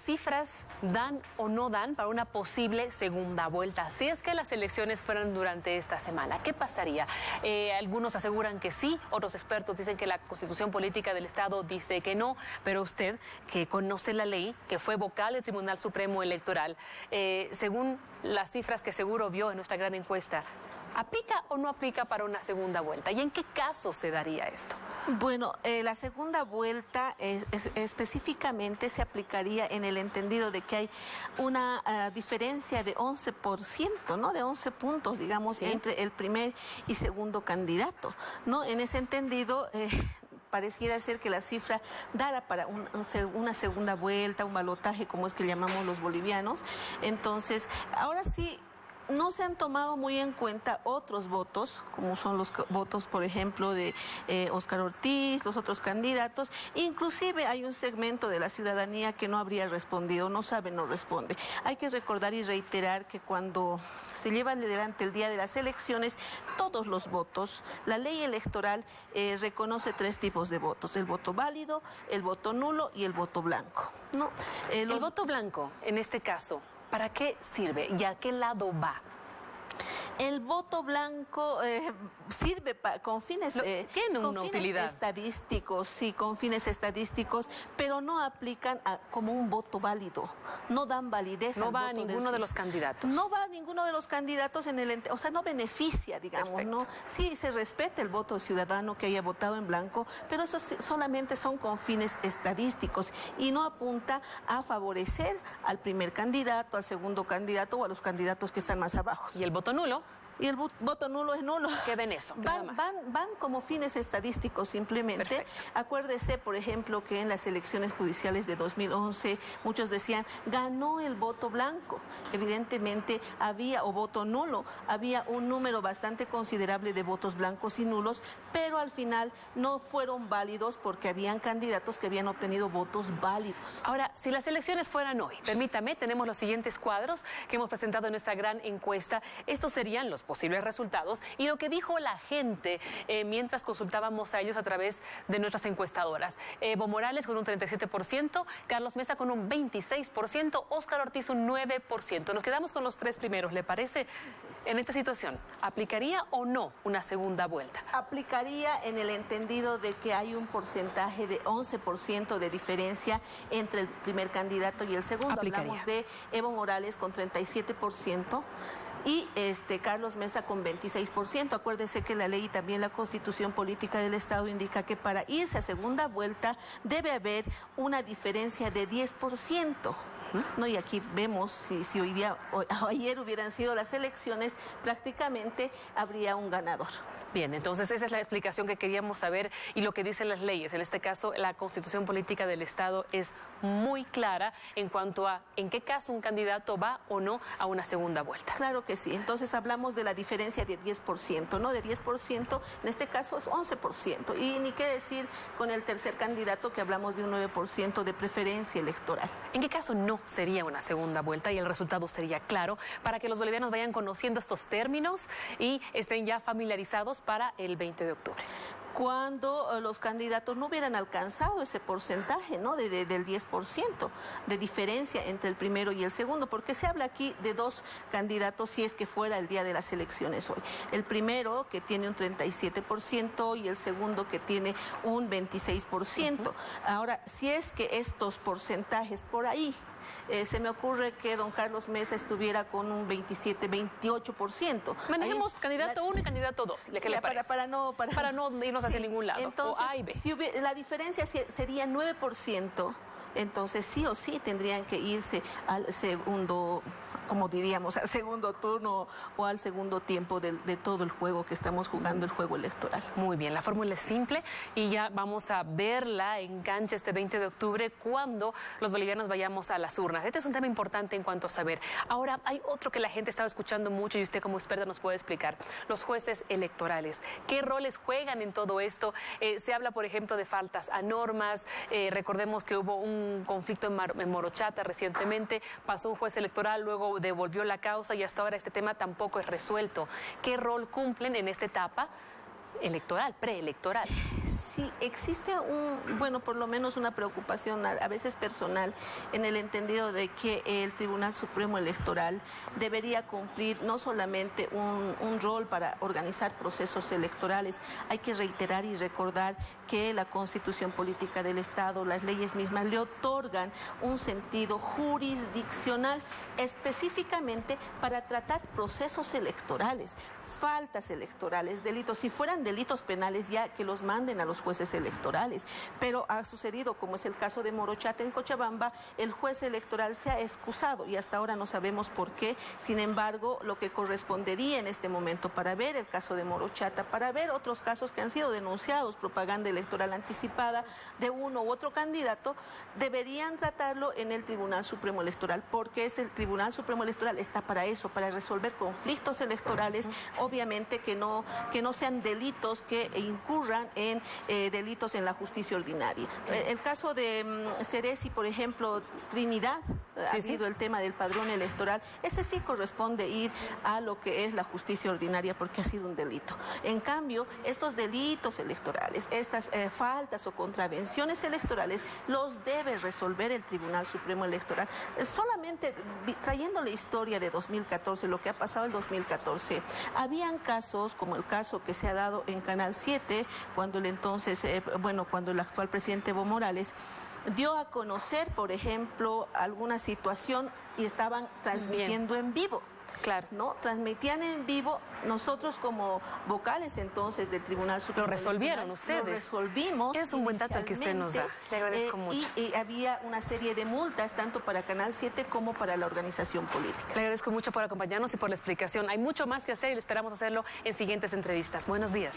cifras dan o no dan para una posible segunda vuelta. Si es que las elecciones fueran durante esta semana, ¿qué pasaría? Algunos aseguran que sí, otros expertos dicen que la Constitución Política del Estado dice que no, pero usted, que conoce la ley, que fue vocal del Tribunal Supremo Electoral, según las cifras que seguro vio en nuestra gran encuesta, ¿aplica o no aplica para una segunda vuelta? ¿Y en qué caso se daría esto? Bueno, la segunda vuelta específicamente se aplicaría en el entendido de que hay una diferencia de 11%, ¿no? De 11 puntos, digamos, ¿sí?, entre el primer y segundo candidato, ¿no? En ese entendido, pareciera ser que la cifra dará para una segunda vuelta, un balotaje, como es que llamamos los bolivianos. Entonces, ahora sí, no se han tomado muy en cuenta otros votos, como son los votos, por ejemplo, de Óscar Ortiz, los otros candidatos. Inclusive hay un segmento de la ciudadanía que no habría respondido, no sabe, no responde. Hay que recordar y reiterar que cuando se lleva adelante el día de las elecciones, todos los votos, la ley electoral reconoce 3 tipos de votos: el voto válido, el voto nulo y el voto blanco, ¿no? El voto blanco, en este caso, ¿para qué sirve y a qué lado va? El voto blanco sirve con fines, ¿tiene una utilidad? Estadísticos, sí, con fines estadísticos, pero no aplican como un voto válido. No dan validez al voto. No va a ninguno de los candidatos. No va a ninguno de los candidatos o sea, no beneficia, digamos, perfecto, ¿no? Sí, se respeta el voto ciudadano que haya votado en blanco, pero eso solamente son con fines estadísticos y no apunta a favorecer al primer candidato, al segundo candidato o a los candidatos que están más abajo. ¿Y el voto nulo? Y el voto nulo es nulo. Queda en eso. Van como fines estadísticos simplemente. Perfecto. Acuérdese, por ejemplo, que en las elecciones judiciales de 2011 muchos decían ganó el voto blanco. Evidentemente había, o voto nulo, había un número bastante considerable de votos blancos y nulos, pero al final no fueron válidos porque habían candidatos que habían obtenido votos válidos. Ahora, si las elecciones fueran hoy, permítame, tenemos los siguientes cuadros que hemos presentado en nuestra gran encuesta. Estos serían los posibles resultados y lo que dijo la gente mientras consultábamos a ellos a través de nuestras encuestadoras. Evo Morales con un 37%, Carlos Mesa con un 26%, Óscar Ortiz un 9%. Nos quedamos con los 3 primeros, ¿le parece? En esta situación, ¿aplicaría o no una segunda vuelta? Aplicaría en el entendido de que hay un porcentaje de 11% de diferencia entre el primer candidato y el segundo. Aplicaría. Hablamos de Evo Morales con 37%. Y Carlos Mesa con 26%. Acuérdese que la ley y también la Constitución Política del Estado indica que para irse a segunda vuelta debe haber una diferencia de 10%. ¿No? Y aquí vemos, si hoy día o ayer hubieran sido las elecciones, prácticamente habría un ganador. Bien, entonces esa es la explicación que queríamos saber y lo que dicen las leyes. En este caso, la Constitución Política del Estado es muy clara en cuanto a en qué caso un candidato va o no a una segunda vuelta. Claro que sí. Entonces hablamos de la diferencia de 10%, ¿no? De 10%, en este caso es 11%. Y ni qué decir con el tercer candidato que hablamos de un 9% de preferencia electoral. ¿En qué caso no sería una segunda vuelta y el resultado sería claro para que los bolivianos vayan conociendo estos términos y estén ya familiarizados para el 20 de octubre? Cuando los candidatos no hubieran alcanzado ese porcentaje, ¿no? Del 10% de diferencia entre el primero y el segundo, porque se habla aquí de 2 candidatos si es que fuera el día de las elecciones hoy. El primero que tiene un 37% y el segundo que tiene un 26%. Ahora, si es que estos porcentajes por ahí, se me ocurre que don Carlos Mesa estuviera con un 27, 28%. Manejemos candidato 1 y candidato 2. ¿Qué le parece? Para no irnos hacia ningún lado. Entonces, o A y B. Si la diferencia sería 9%. Entonces sí o sí tendrían que irse al segundo, como diríamos, al segundo turno o al segundo tiempo de todo el juego que estamos jugando, el juego electoral. Muy bien, la fórmula es simple y ya vamos a verla en cancha este 20 de octubre cuando los bolivianos vayamos a las urnas. Este es un tema importante en cuanto a saber. Ahora, hay otro que la gente estaba escuchando mucho y usted como experta nos puede explicar. Los jueces electorales. ¿Qué roles juegan en todo esto? Se habla, por ejemplo, de faltas a normas. Recordemos que hubo un conflicto en Morochata recientemente, pasó un juez electoral, luego devolvió la causa y hasta ahora este tema tampoco es resuelto. ¿Qué rol cumplen en esta etapa electoral, preelectoral? Sí, sí existe bueno, por lo menos una preocupación a veces personal, en el entendido de que el Tribunal Supremo Electoral debería cumplir no solamente un rol para organizar procesos electorales. Hay que reiterar y recordar que la Constitución Política del Estado, las leyes mismas, le otorgan un sentido jurisdiccional específicamente para tratar procesos electorales, faltas electorales, delitos. Si fueran delitos penales, ya que los manden a los jueces electorales. Pero ha sucedido, como es el caso de Morochata en Cochabamba, el juez electoral se ha excusado y hasta ahora no sabemos por qué. Sin embargo, lo que correspondería en este momento para ver el caso de Morochata, para ver otros casos que han sido denunciados, propaganda electoral anticipada de uno u otro candidato, deberían tratarlo en el Tribunal Supremo Electoral, porque el Tribunal Supremo Electoral está para eso, para resolver conflictos electorales, obviamente que no sean delitos que incurran en delitos en la justicia ordinaria. El caso de Ceresi, por ejemplo, Trinidad, ha sido el tema del padrón electoral. Ese sí corresponde ir a lo que es la justicia ordinaria porque ha sido un delito. En cambio, estos delitos electorales, estas faltas o contravenciones electorales, los debe resolver el Tribunal Supremo Electoral. Solamente trayendo la historia de 2014, lo que ha pasado en 2014, habían casos como el caso que se ha dado en Canal 7, cuando cuando el actual presidente Evo Morales dio a conocer, por ejemplo, alguna situación y estaban transmitiendo en vivo. Claro. ¿No? Transmitían en vivo. Nosotros como vocales entonces del Tribunal Supremo. Lo resolvieron ustedes. Lo resolvimos. Es un buen dato el que usted nos da. Le agradezco mucho. Y había una serie de multas tanto para Canal 7 como para la organización política. Le agradezco mucho por acompañarnos y por la explicación. Hay mucho más que hacer y esperamos hacerlo en siguientes entrevistas. Buenos días.